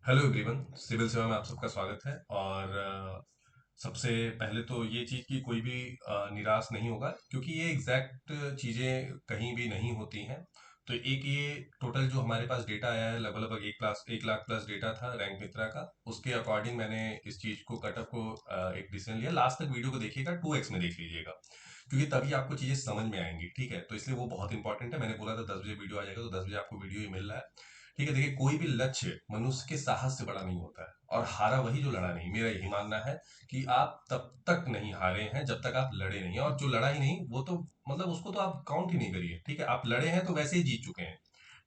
Hello everyone, civil सेवा में आप सबका स्वागत है। और सबसे पहले तो ये चीज़ कि कोई भी निराश नहीं होगा, क्योंकि ये एग्जैक्ट चीज़ें कहीं भी नहीं होती हैं। तो एक ये टोटल जो हमारे पास डेटा आया है, लगभग 1 लाख प्लस डेटा था रैंक मित्रा का। उसके अकॉर्डिंग मैंने इस चीज़ को कटअप को एक डिसीजन लिया। लास्ट तक वीडियो को देखिएगा, 2x में देख लीजिएगा, क्योंकि तभी आपको चीज़ें समझ में आएंगी। ठीक है, तो इसलिए वो बहुत इंपॉर्टेंट है। मैंने बोला था 10 बजे वीडियो आ जाएगा, तो 10 बजे आपको वीडियो ही मिल रहा है। ठीक है, देखिए, कोई भी लक्ष्य मनुष्य के साहस से बड़ा नहीं होता है, और हारा वही जो लड़ा नहीं। मेरा यही मानना है कि आप तब तक नहीं हारे हैं जब तक आप लड़े नहीं, और जो लड़ा ही नहीं वो तो मतलब उसको तो आप काउंट ही नहीं करिए। ठीक है, आप लड़े हैं तो वैसे ही जीत चुके हैं।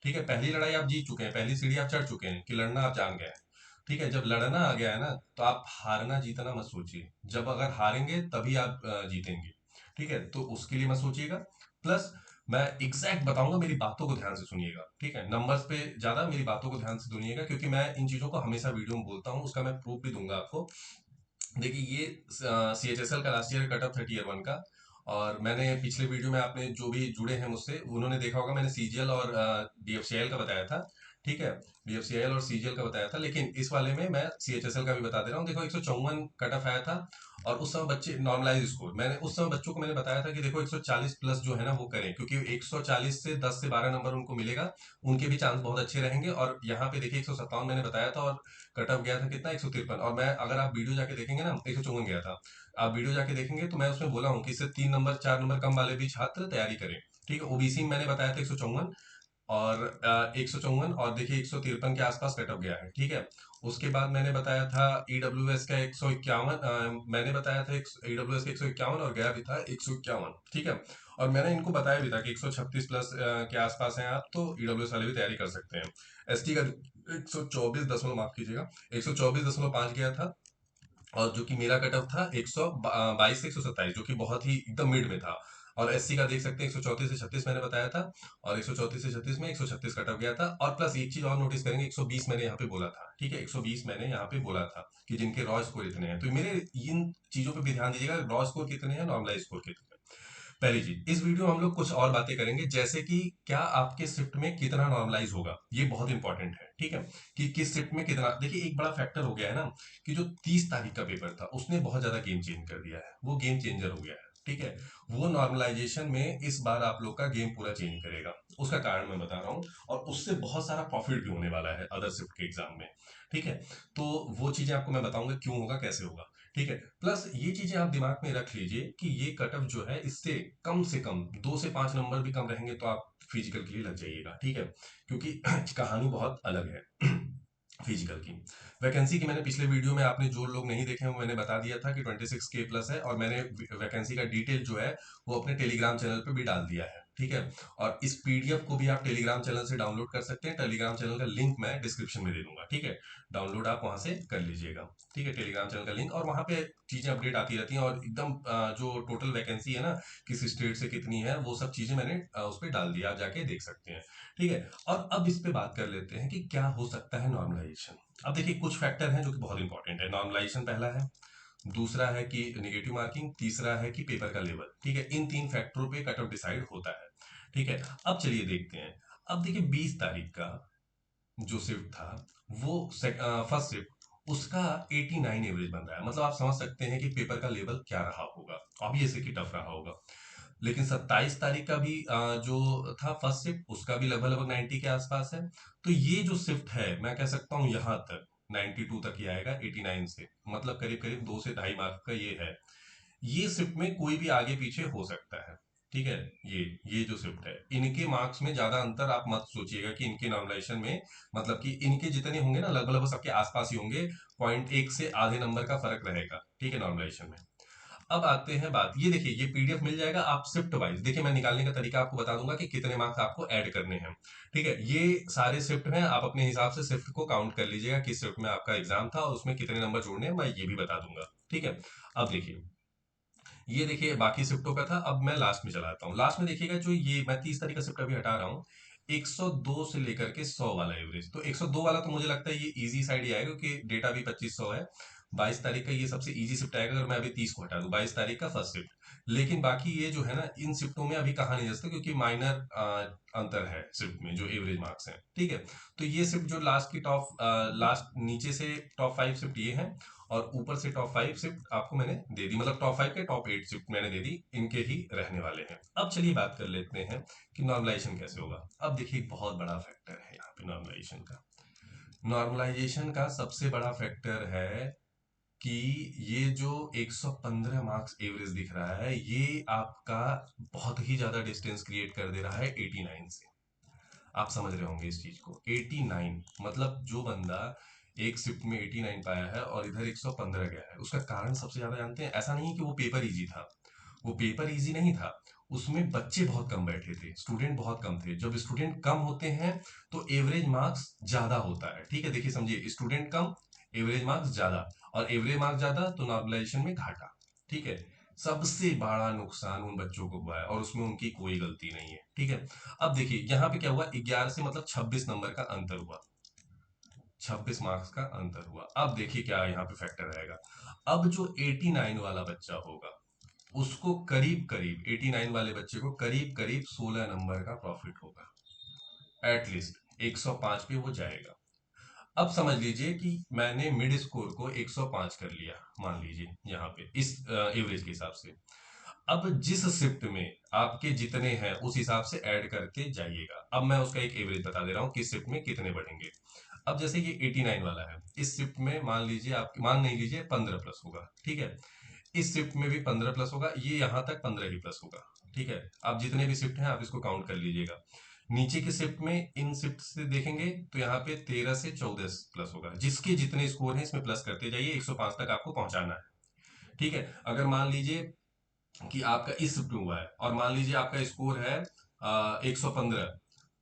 ठीक है, पहली लड़ाई आप जीत चुके हैं, पहली सीढ़ी आप चढ़ चुके हैं कि लड़ना आप जान गए हैं। ठीक है, जब लड़ना आ गया है ना, तो आप हारना जीतना मत सोचिए। जब अगर हारेंगे तभी आप जीतेंगे। ठीक है, तो उसके लिए मत सोचिएगा। प्लस मैं एग्जैक्ट बताऊंगा, मेरी बातों को ध्यान से सुनिएगा। ठीक है, नंबर्स पे ज्यादा मेरी बातों को ध्यान से सुनिएगा, क्योंकि मैं इन चीजों को हमेशा वीडियो में बोलता हूँ, उसका मैं प्रूफ भी दूंगा आपको। देखिए, ये CHSL का लास्ट ईयर कट ऑफ था टीयर 1 का। और मैंने पिछले वीडियो में, आपने जो भी जुड़े हैं मुझसे उन्होंने देखा होगा, मैंने CGL और DFCL का बताया था। ठीक है, DFCL और CGL का बताया था, लेकिन इस वाले में मैं CHSL का भी बता दे रहा हूँ। देखो, 154 कट ऑफ आया था। और उस समय बच्चे नॉर्मलाइज स्कोर, मैंने उस समय बच्चों को मैंने बताया था कि देखो 140 प्लस जो है ना वो करें, क्योंकि 140 से 10 से 12 नंबर उनको मिलेगा। उनके भी चांस बहुत अच्छे रहेंगे। और यहाँ पे देखिए, 157 मैंने बताया था, और कट ऑफ गया था कितना, 153। और मैं, अगर आप वीडियो जाके देखेंगे ना, 154 गया था। आप वीडियो जाके देखेंगे तो मैं उसमें बोला हूँ कि इससे 3 नंबर 4 नंबर कम वाले भी छात्र तैयारी करें। ठीक है, OBC में मैंने बताया था 154। और 154, और देखिए 153 के आसपास कट ऑफ गया है। ठीक है, उसके बाद मैंने बताया था EWS का 151, मैंने बताया था EWS का 151, और गया भी था 151। ठीक है, और मैंने इनको बताया भी था कि 136 प्लस के आसपास हैं आप, तो EWS वाले भी तैयारी कर सकते हैं। ST का 124 दशमलव, माफ कीजिएगा, 124.5 गया था। और जो कि मेरा कट ऑफ था 122 से 127, जो कि बहुत ही एकदम मिड में था। और SC का देख सकते हैं, 134 से 36 मैंने बताया था। और 134 से 36 में 136 कट ऑफ गया था। और प्लस एक चीज और नोटिस करेंगे, 120 मैंने यहाँ पे बोला था। ठीक है, 120 मैंने यहाँ पे बोला था कि जिनके रॉ स्कोर इतने हैं। तो मेरे इन चीजों पे भी ध्यान दीजिएगा, रॉ स्कोर कितने हैं, नॉर्मलाइज स्कोर कितने हैं। पहली चीज, इस वीडियो में हम लोग कुछ और बातें करेंगे, जैसे कि क्या आपके शिफ्ट में कितना नॉर्मलाइज होगा, ये बहुत इंपॉर्टेंट है। ठीक है, कि किस शिफ्ट में कितना। देखिए, एक बड़ा फैक्टर हो गया है ना, कि जो 30 तारीख का पेपर था उसने बहुत ज्यादा गेम चेंज कर दिया है, वो गेम चेंजर हो गया है। ठीक है, वो नॉर्मलाइजेशन में इस बार आप लोग का गेम पूरा चेंज करेगा। उसका कारण मैं बता रहा हूँ, और उससे बहुत सारा प्रॉफिट भी होने वाला है अदर शिफ्ट के एग्जाम में। ठीक है, तो वो चीजें आपको मैं बताऊंगा क्यों होगा, कैसे होगा। ठीक है, प्लस ये चीजें आप दिमाग में रख लीजिए कि ये कट ऑफ जो है, इससे कम से कम 2 से 5 नंबर भी कम रहेंगे तो आप फिजिकल के लिए लग जाइएगा। ठीक है, क्योंकि कहानी बहुत अलग है फिजिकल की। वैकेंसी की मैंने पिछले वीडियो में, आपने जो लोग नहीं देखे हैं, वो मैंने बता दिया था कि 26K प्लस है। और मैंने वैकेंसी का डिटेल जो है वो अपने टेलीग्राम चैनल पे भी डाल दिया है। ठीक है, और इस PDF को भी आप टेलीग्राम चैनल से डाउनलोड कर सकते हैं। टेलीग्राम चैनल का लिंक मैं डिस्क्रिप्शन में दे दूंगा। ठीक है, डाउनलोड आप वहां से कर लीजिएगा। ठीक है, टेलीग्राम चैनल का लिंक, और वहां पे चीजें अपडेट आती रहती हैं। और एकदम जो टोटल वैकेंसी है ना, किस स्टेट से कितनी है, वो सब चीजें मैंने उस पर डाल दिया, आप जाके देख सकते हैं। ठीक है, और अब इस पे बात कर लेते हैं कि क्या हो सकता है नॉर्मलाइजेशन। अब देखिए, कुछ फैक्टर हैं जो कि बहुत इंपॉर्टेंट है। नॉर्मलाइजेशन पहला है, दूसरा है कि निगेटिव मार्किंग, तीसरा है कि पेपर का लेवल। ठीक है, इन 3 फैक्टरों पे कट ऑफ डिसाइड होता है। ठीक है, अब चलिए देखते हैं। अब देखिए, 20 तारीख का जो शिफ्ट था, वो फर्स्ट शिफ्ट, उसका 89 एवरेज बन रहा है। मतलब आप समझ सकते हैं कि पेपर का लेवल क्या रहा होगा। ऑब्वियसली कि टफ रहा होगा। लेकिन 27 तारीख का भी जो था फर्स्ट शिफ्ट, उसका भी लगभग लगभग 90 के आसपास है। तो ये जो शिफ्ट है, मैं कह सकता हूँ यहाँ तक 92 तक ही आएगा 89 से। मतलब करीब करीब 2 से ढाई मार्क का ये है। ये शिफ्ट में कोई भी आगे पीछे हो सकता है। ठीक है, ये जो शिफ्ट है, इनके मार्क्स में ज्यादा अंतर आप मत सोचिएगा कि इनके नॉर्मलाइजेशन में, मतलब कि इनके जितने होंगे ना, लगभग लगभग सबके आसपास ही होंगे। 0.1 से आधे नंबर का फर्क रहेगा। ठीक है, नॉर्मलाइजेशन में। अब आते हैं बात, ये देखिए, ये PDF मिल जाएगा आप शिफ्ट वाइज। देखिए, मैं निकालने का तरीका आपको बता दूंगा कि कितने मार्क्स आपको ऐड करने हैं। ठीक है, ये सारे शिफ्ट हैं, आप अपने हिसाब से शिफ्ट को काउंट कर लीजिएगा, किस शिफ्ट में आपका एग्जाम था और उसमें कितने नंबर जोड़ने हैं, मैं ये भी बता दूंगा। ठीक है, अब देखिए, ये देखिए बाकी शिफ्टों का था। अब मैं लास्ट में चलाता हूँ। लास्ट में देखिएगा, जो ये मैं 30 तारीख का शिफ्ट अभी हटा रहा हूँ, 102 से लेकर के 100 वाला एवरेज। तो 102 वाला तो मुझे लगता है ये इजी साइड ही आएगा, क्योंकि डेटा भी 2500 है। 22 तारीख का ये सबसे इजी शिफ्ट आएगा अगर मैं अभी 30 को हटा दूं, 22 तारीख का फर्स्ट शिफ्ट। लेकिन बाकी ये जो है ना, इन शिफ्टों में अभी कहा नहीं जा सकता क्योंकि माइनर अंतर है शिफ्ट में जो एवरेज मार्क्स हैं, ठीक है। तो ये शिफ्ट जो लास्ट की टॉप लास्ट नीचे से टॉप 5 शिफ्ट ये हैं, और ऊपर से टॉप 5 शिफ्ट आपको मैंने दे दी, मतलब टॉप 5 के टॉप 8 शिफ्ट मैंने दे दी, इनके ही रहने वाले हैं। अब चलिए बात कर लेते हैं कि नॉर्मलाइजेशन कैसे होगा। अब देखिए एक बहुत बड़ा फैक्टर है यहाँ पे नॉर्मलाइजेशन का। नॉर्मलाइजेशन का सबसे बड़ा फैक्टर है कि ये जो 115 मार्क्स एवरेज दिख रहा है, ये आपका बहुत ही ज्यादा डिस्टेंस क्रिएट कर दे रहा है 89 से। आप समझ रहे होंगे इस चीज को, 89 मतलब जो बंदा एक शिफ्ट में 89 पाया है और इधर 115 गया है, उसका कारण सबसे ज्यादा जानते हैं? ऐसा नहीं है कि वो पेपर इजी था, वो पेपर इजी नहीं था, उसमें बच्चे बहुत कम बैठे थे, स्टूडेंट बहुत कम थे। जब स्टूडेंट कम होते हैं तो एवरेज मार्क्स ज्यादा होता है, ठीक है। देखिए समझिए, स्टूडेंट कम, एवरेज मार्क्स ज्यादा, और एवरेज मार्क्स ज्यादा तो नॉर्मलाइजेशन में घाटा, ठीक है। सबसे बड़ा नुकसान उन बच्चों को हुआ है और उसमें उनकी कोई गलती नहीं है, ठीक है। अब देखिए यहाँ पे क्या हुआ, 11 से मतलब 26 नंबर का अंतर हुआ, 26 मार्क्स का अंतर हुआ। अब देखिए क्या यहाँ पे फैक्टर रहेगा। अब जो 89 वाला बच्चा होगा, उसको करीब करीब 89 वाले बच्चे को करीब करीब 16 नंबर का प्रॉफिट होगा, एटलीस्ट 105 पे वो जाएगा। अब समझ लीजिए कि मैंने मिड स्कोर को 105 कर लिया, मान लीजिए यहाँ पे इस एवरेज के हिसाब से। अब जिस शिफ्ट में आपके जितने हैं उस हिसाब से ऐड करते जाइएगा। अब मैं उसका एक एवरेज बता दे रहा हूँ किस शिफ्ट में कितने बढ़ेंगे। अब जैसे ये 89 वाला है, इस शिफ्ट में मान लीजिए, आप मान नहीं लीजिए 15 प्लस होगा, ठीक है। इस शिफ्ट में भी 15 प्लस होगा, ये यहाँ तक 15 ही प्लस होगा, ठीक है। आप जितने भी शिफ्ट हैं आप इसको काउंट कर लीजिएगा। नीचे के शिफ्ट में इन शिफ्ट से देखेंगे तो यहाँ पे 13 से 14 प्लस होगा। जिसके जितने स्कोर हैं इसमें प्लस करते जाइए, 105 तक आपको पहुंचाना है, ठीक है। अगर मान लीजिए कि आपका इस शिफ्ट में हुआ है और मान लीजिए आपका स्कोर है 115,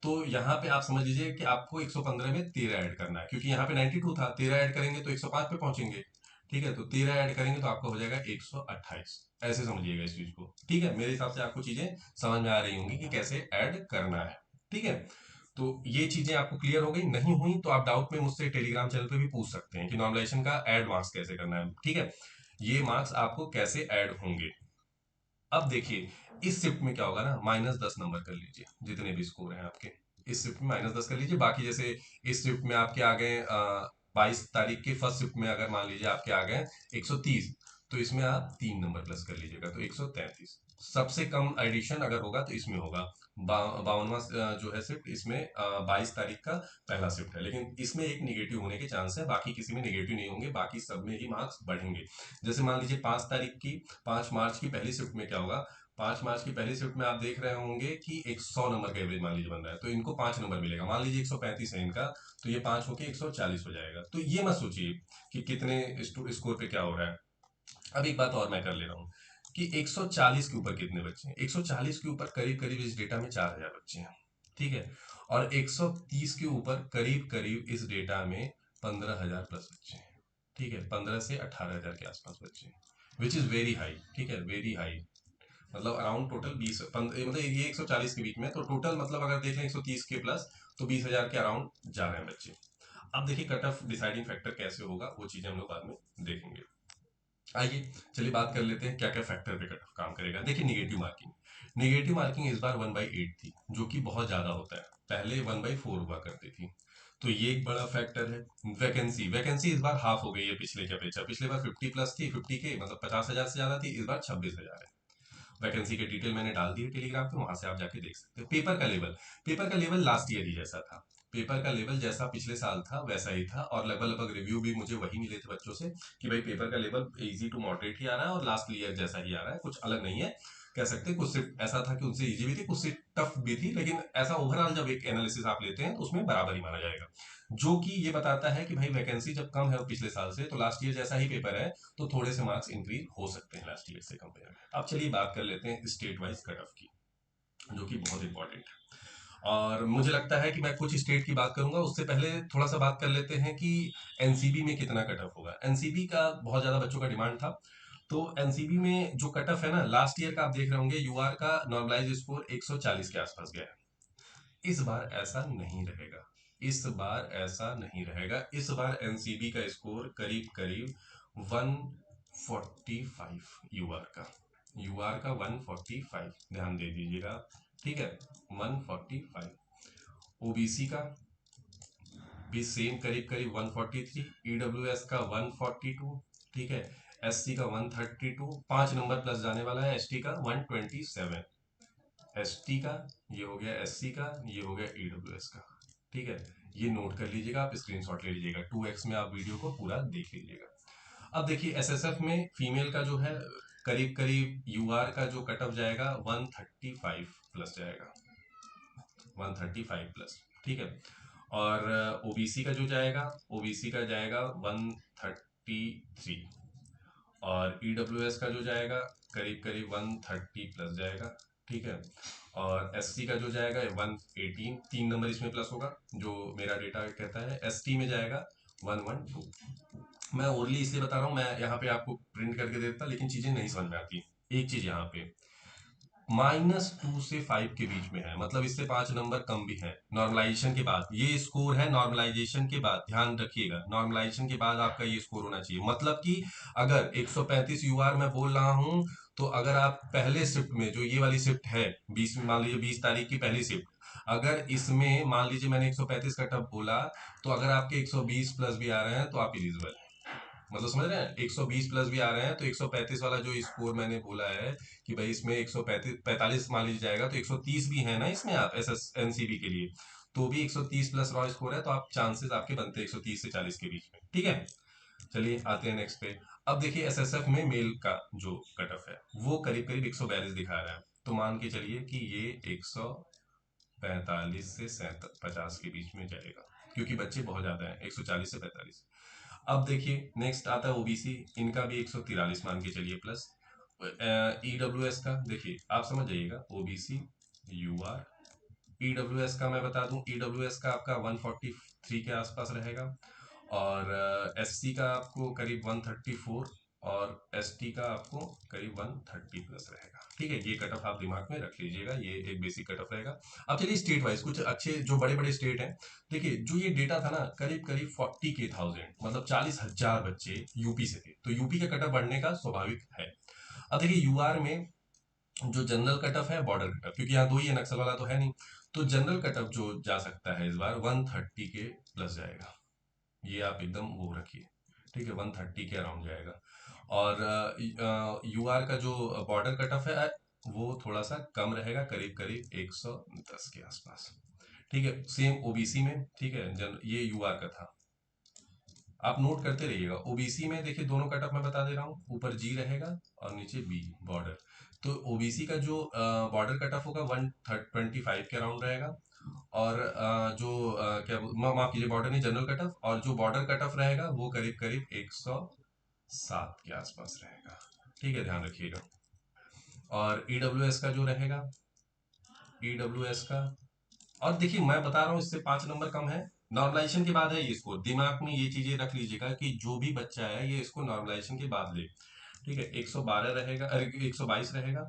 तो यहाँ पे आप समझ लीजिए कि आपको 115 में 13 ऐड करना है, क्योंकि यहाँ पे 92 था, 13 ऐड करेंगे तो 105 पे पहुंचेंगे, ठीक है। तो 13 ऐड करेंगे तो आपका हो जाएगा 128। ऐसे समझिएगा इस चीज को, ठीक है। मेरे हिसाब से आपको चीजें समझ में आ रही होंगी कि कैसे ऐड करना है, ठीक है। तो ये चीजें आपको क्लियर हो गई, नहीं हुई तो आप डाउट में मुझसे टेलीग्राम चैनल पे भी पूछ सकते हैं कि नॉर्मलाइजेशन का ऐड मार्क्स कैसे करना है, ठीक है। ये मार्क्स आपको कैसे ऐड होंगे। अब देखिए इस शिफ्ट में क्या होगा ना, -10 नंबर कर लीजिए जितने भी स्कोर हैं आपके, इस शिफ्ट में -10 कर लीजिए। बाकी जैसे इस शिफ्ट में आपके आ गए 22 तारीख के फर्स्ट शिफ्ट में अगर मान लीजिए आपके आ गए 130, तो इसमें आप 3 नंबर प्लस कर लीजिएगा तो 133। सबसे कम एडिशन अगर होगा तो इसमें होगा 52वां जो है शिफ्ट, इसमें 22 तारीख का पहला शिफ्ट है, लेकिन इसमें एक निगेटिव होने के चांस है, बाकी किसी में निगेटिव नहीं होंगे, बाकी सब में ही मार्क्स बढ़ेंगे। जैसे मान लीजिए 5 तारीख की, 5 मार्च की पहली शिफ्ट में क्या होगा, 5 मार्च की पहली शिफ्ट में आप देख रहे होंगे कि 100 नंबर का एवरेज मान लीजिए बन रहा है, तो इनको 5 नंबर मिलेगा, मान लीजिए 135 है इनका, तो ये 5 होके 140 हो जाएगा। तो ये मत सोचिए कि कितने स्कोर पे क्या हो रहा है। अब एक बात और मैं कर ले रहा हूँ कि 140 के ऊपर कितने बच्चे हैं, 140 के ऊपर करीब करीब इस डेटा में 4000 बच्चे हैं, ठीक है। और 130 के ऊपर करीब करीब इस डेटा में 15,000 प्लस बच्चे हैं, ठीक है। 15 से 18,000 के आसपास बच्चे हैं, विच इज वेरी हाई, ठीक है, वेरी हाई। मतलब अराउंड टोटल 20 मतलब ये 140 के बीच में, तो टोटल मतलब अगर देख लें 130 के प्लस, तो 20,000 के अराउंड जा रहे हैं बच्चे। अब देखिए कट ऑफ डिसाइडिंग फैक्टर कैसे होगा, वो चीजें हम लोग बाद में देखेंगे। आइए चलिए बात कर लेते हैं क्या क्या फैक्टर पे कट ऑफ काम करेगा। देखिए निगेटिव मार्किंग, निगेटिव मार्किंग इस बार 1/8 थी, जो कि बहुत ज्यादा होता है, पहले 1/4 हुआ करती थी, तो ये एक बड़ा फैक्टर है। वैकेंसी, वैकेंसी इस बार हाफ हो गई है पिछले के अपेक्षा, पिछले बार 50 प्लस थी, 50 के मतलब 50,000 से ज्यादा थी, इस बार 26,000 है। वैकेंसी के डिटेल मैंने डाल दी है टेलीग्राम पे, वहां से आप जाके देख सकते हो। पेपर का लेवल, पेपर का लेवल लास्ट ईयर ही जैसा था, पेपर का लेवल जैसा पिछले साल था वैसा ही था, और लगभग लगभग रिव्यू भी मुझे वही मिले थे बच्चों से कि भाई पेपर का लेवल इजी टू मॉडरेट ही आ रहा है और लास्ट ईयर जैसा ही आ रहा है, कुछ अलग नहीं है। कह सकते हैं कुछ सिर्फ ऐसा था कि उनसे इजी भी थी, कुछ सिर्फ टफ भी थी, लेकिन ऐसा ओवरऑल जब एक एनालिसिस आप लेते हैं तो उसमें बराबर ही माना जाएगा, जो कि ये बताता है कि भाई वैकेंसी जब कम है पिछले साल से, तो लास्ट ईयर जैसा ही पेपर है, तो थोड़े से मार्क्स इंक्रीज हो सकते हैं लास्ट ईयर से कंपेयर में। अब चलिए बात कर लेते हैं स्टेट वाइज कट ऑफ की, जो कि बहुत इंपॉर्टेंट है, और मुझे लगता है कि मैं कुछ स्टेट की बात करूंगा, उससे पहले थोड़ा सा बात कर लेते हैं कि एनसीबी में कितना कट ऑफ होगा। एनसीबी का बहुत ज्यादा बच्चों का डिमांड था, तो एनसीबी में जो कट ऑफ है ना, लास्ट ईयर का आप देख रहे होंगे यूआर का नॉर्मलाइज स्कोर 140 के आसपास गया है। इस बार ऐसा नहीं रहेगा, इस बार ऐसा नहीं रहेगा, इस बार एनसीबी का स्कोर करीब करीब 145 यूआर का, यूआर का 145 ध्यान दे दीजिएगा, ठीक है, 145। ओबीसी का भी सेम करीब करीब 143, ईडब्ल्यूएस का 142, ठीक है, एससी का 132, 5 नंबर प्लस जाने वाला है, एसटी का 127, एसटी का ये हो गया, एससी का ये हो गया, ईडब्ल्यूएस का, ठीक है। ये नोट कर लीजिएगा, आप स्क्रीनशॉट ले लीजिएगा, 2x में आप वीडियो को पूरा देख लीजिएगा। अब देखिए एसएसएफ में फीमेल का जो है करीब करीब यूआर का जो कट ऑफ जाएगा 135 प्लस जाएगा, 135 प्लस, ठीक है। और ओबीसी का जो जाएगा, ओबीसी का जाएगा 133, और ईडब्ल्यूएस का जो जाएगा करीब करीब 130 प्लस जाएगा, ठीक है। और एससी का जो जाएगा 118, 3 नंबर इसमें प्लस होगा, जो मेरा डेटा कहता है। एसटी में जाएगा 112। मैं ओरली इसलिए बता रहा हूँ, मैं यहाँ पे आपको प्रिंट करके देता लेकिन चीजें नहीं समझ में आती। एक चीज यहाँ पे -2 से 5 के बीच में है, मतलब इससे 5 नंबर कम भी है नॉर्मलाइजेशन के बाद। ये स्कोर है नॉर्मलाइजेशन के बाद, ध्यान रखिएगा, नॉर्मलाइजेशन के बाद आपका ये स्कोर होना चाहिए। मतलब कि अगर 135 यूआर मैं बोल रहा हूं, तो अगर आप पहले शिफ्ट में, जो ये वाली शिफ्ट है 20, मान लीजिए 20 तारीख की पहली शिफ्ट, अगर इसमें मान लीजिए मैंने 135 का टप बोला, तो अगर आपके 120 प्लस भी आ रहे हैं तो आप एलिजिबल हैं। मतलब समझ रहे हैं, 120 प्लस भी आ रहे हैं तो 135 वाला जो स्कोर मैंने बोला है कि भाई इसमें 135 45 मान लीजिए जाएगा, तो 130 भी है ना इसमें, आप एस एस एनसीबी के लिए तो भी 130 प्लस रॉ स्कोर है, तो आप चांसेस आपके बनते हैं 130 से 40 के बीच में, ठीक है। चलिए आते हैं नेक्स्ट पे। अब देखिए एसएसएफ में मेल का जो कट ऑफ है वो करीब करीब 142 दिखा रहा है, तो मान के चलिए कि ये 145 से 50 के बीच में जाएगा, क्योंकि बच्चे बहुत ज्यादा हैं, 140 से 45। अब देखिए नेक्स्ट आता है ओबीसी, इनका भी 143 मान के चलिए प्लस। ईडब्ल्यूएस का देखिए आप समझ जाइएगा, ओबीसी यूआर, ईडब्ल्यूएस का मैं बता दूं, ईडब्ल्यूएस का आपका 143 के आसपास रहेगा, और एससी का आपको करीब 134, और एसटी का आपको करीब 130 प्लस रहेगा, ठीक है। ये कट ऑफ आप दिमाग में रख लीजिएगा, ये एक बेसिक कट ऑफ रहेगा। अब चलिए स्टेट वाइज कुछ अच्छे जो बड़े बड़े स्टेट हैं। देखिए जो ये डेटा था ना, करीब करीब 40,000, मतलब 40,000 बच्चे यूपी से थे, तो यूपी का कट ऑफ बढ़ने का स्वाभाविक है। अब देखिए यूआर में जो जनरल कट ऑफ है, बॉर्डर कट ऑफ, क्योंकि यहाँ दो ही है, नक्सल वाला तो है नहीं, तो जनरल कट ऑफ जो जा सकता है इस बार 130 के प्लस जाएगा, ये आप एकदम वो रखिए, ठीक है, 130 के अराउंड जाएगा। और यूआर का जो बॉर्डर कट ऑफ है वो थोड़ा सा कम रहेगा, करीब करीब 110 के आसपास, ठीक है। सेम ओबीसी में, ठीक है, ये यूआर का था, आप नोट करते रहिएगा। ओबीसी में देखिए दोनों कट ऑफ मैं बता दे रहा हूँ, ऊपर जी रहेगा और नीचे बी बॉर्डर। तो ओबीसी का जो बॉर्डर कट ऑफ होगा 125 के अराउंड रहेगा, और जो क्या माफ कीजिए, बॉर्डर नहीं, जनरल कट ऑफ, और जो बॉर्डर कट ऑफ रहेगा वो करीब करीब 107 के आसपास रहेगा, ठीक है, ध्यान रखिएगा। और ईडब्ल्यूएस का जो रहेगा, ईडब्ल्यूएस का, और देखिए मैं बता रहा हूँ इससे 5 नंबर कम है, नॉर्मलाइजेशन के बाद है ये स्कोर, दिमाग में ये चीजें रख लीजिएगा कि जो भी बच्चा है ये इसको नॉर्मलाइजेशन के बाद ले, ठीक है। 112 रहेगा, अरे 122 रहेगा,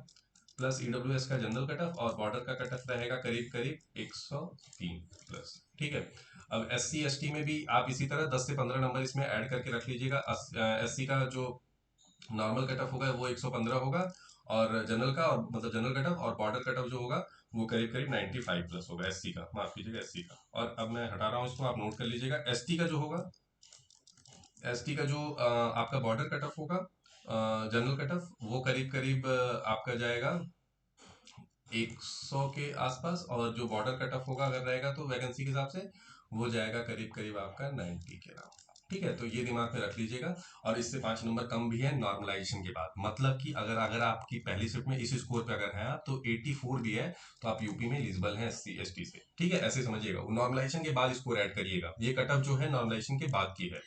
प्लस ईडब्ल्यूएस का जनरल कट ऑफ, और बॉर्डर का कट ऑफ रहेगा करीब करीब 103 प्लस, ठीक है। अब एस सी एस टी में भी आप इसी तरह 10 से 15 नंबर इसमें ऐड करके रख लीजिएगा। एस सी का जो नॉर्मल कट ऑफ होगा वो 115 होगा, और जनरल का, और मतलब जनरल कट ऑफ और बॉर्डर कट ऑफ जो होगा वो करीब करीब 95 प्लस होगा, एससी का, माफ कीजिएगा, एससी का। और अब मैं हटा रहा हूँ इसको, आप नोट कर लीजिएगा। एसटी का जो होगा, एसटी का जो आपका बॉर्डर कट ऑफ होगा, जनरल कट ऑफ, वो करीब करीब आपका जाएगा 100 के आसपास, और जो बॉर्डर कट ऑफ होगा अगर रहेगा तो वैकेंसी के हिसाब से वो जाएगा करीब करीब आपका 90 के अराउंड, ठीक है। तो ये दिमाग में रख लीजिएगा। और इससे 5 नंबर कम भी है नॉर्मलाइजेशन के बाद, मतलब कि अगर अगर आपकी पहली शिफ्ट में इस स्कोर पे अगर है आप, तो 84 भी है, तो आप यूपी में एलिजिबल हैं एस सी एस टी से, ठीक है, ऐसे समझिएगा। नॉर्मलाइजेशन के बाद स्कोर ऐड करिएगा, ये कट ऑफ जो है नॉर्मलाइजेशन के बाद की है,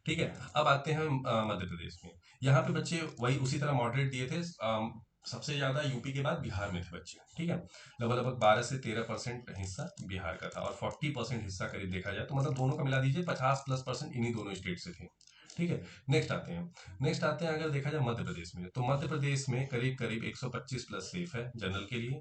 ठीक है। अब आते हैं मध्य प्रदेश में। यहाँ पे बच्चे वही उसी तरह मॉडरेट दिए थे, सबसे ज्यादा यूपी के बाद बिहार में थे बच्चे, ठीक है। लगभग लगभग 12 से 13% हिस्सा बिहार का था, और 40% हिस्सा करीब देखा जाए तो, मतलब दोनों का मिला दीजिए 50+% इन्हीं दोनों स्टेट से थे, ठीक है। नेक्स्ट आते हैं अगर देखा जाए मध्य प्रदेश में, तो मध्य प्रदेश में करीब करीब 125 प्लस सेफ है जनरल के लिए,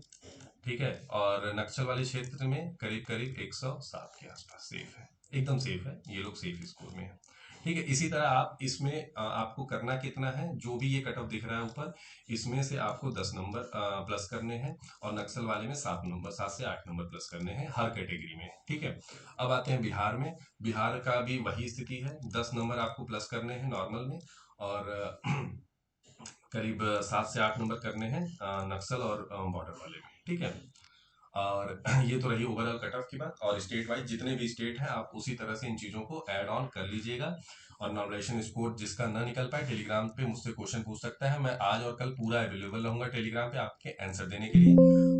ठीक है। और नक्सल वाले क्षेत्र में करीब करीब 107 के आसपास सेफ है, एकदम सेफ है, ये लोग सेफ स्कोर में है, ठीक है, इसी तरह आप इसमें आपको करना कितना है, जो भी ये कट ऑफ दिख रहा है ऊपर, इसमें से आपको 10 नंबर प्लस करने हैं, और नक्सल वाले में 7 नंबर, 7 से 8 नंबर प्लस करने हैं हर कैटेगरी में। ठीक है, अब आते हैं बिहार में। बिहार का भी वही स्थिति है, 10 नंबर आपको प्लस करने हैं नॉर्मल में, और करीब 7 से 8 नंबर करने हैं नक्सल और बॉर्डर वाले में। ठीक है, और ये तो रही ओवरऑल कट ऑफ की बात। और स्टेट वाइज जितने भी स्टेट हैं आप उसी तरह से इन चीज़ों को ऐड ऑन कर लीजिएगा। और नॉमिनेशन स्कोर जिसका ना निकल पाए, टेलीग्राम पे मुझसे क्वेश्चन पूछ सकता है, मैं आज और कल पूरा अवेलेबल रहूंगा टेलीग्राम पे आपके आंसर देने के लिए।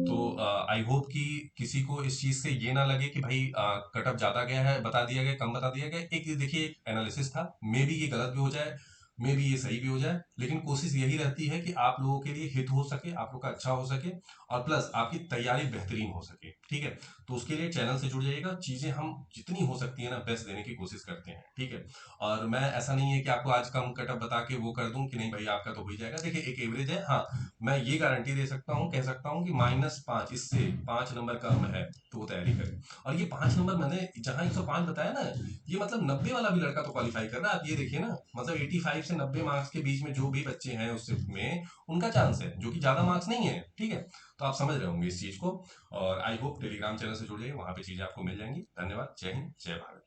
तो आई होप कि किसी को इस चीज़ से ये ना लगे कि भाई कट ऑफ ज़्यादा गया है, बता दिया गया, कम बता दिया गया। एक देखिए, एक एनालिसिस था, मे बी ये गलत भी हो जाए, मे बी ये सही भी हो जाए, लेकिन कोशिश यही रहती है कि आप लोगों के लिए हित हो सके, आप लोग का अच्छा हो सके, और प्लस आपकी तैयारी बेहतरीन हो सके। ठीक है, तो उसके लिए चैनल से जुड़ जाइएगा, चीजें हम जितनी हो सकती है ना बेस्ट देने की कोशिश करते हैं। ठीक है, और मैं ऐसा नहीं है कि आपको आज कम कटअप बता के वो कर दूं कि नहीं भाई आपका तो हो ही जाएगा। देखिए एक एवरेज है, हाँ मैं ये गारंटी दे सकता हूँ, कह सकता हूँ कि -5, इससे 5 नंबर कम है तो वो तैयारी करें। और ये 5 नंबर मैंने जहां 105 बताया ना, ये मतलब 90 वाला भी लड़का तो क्वालिफाई कर रहा है। आप ये देखिए ना, मतलब 85 से 90 मार्क्स के बीच में जो भी बच्चे हैं उस शिफ्ट में, उनका चांस है, जो कि ज्यादा मार्क्स नहीं है। ठीक है, तो आप समझ रहे होंगे इस चीज को। और आई होप टेलीग्राम चैनल से जुड़ जाइए, वहां पे चीजें आपको मिल जाएंगी। धन्यवाद, जय हिंद, जय भारत।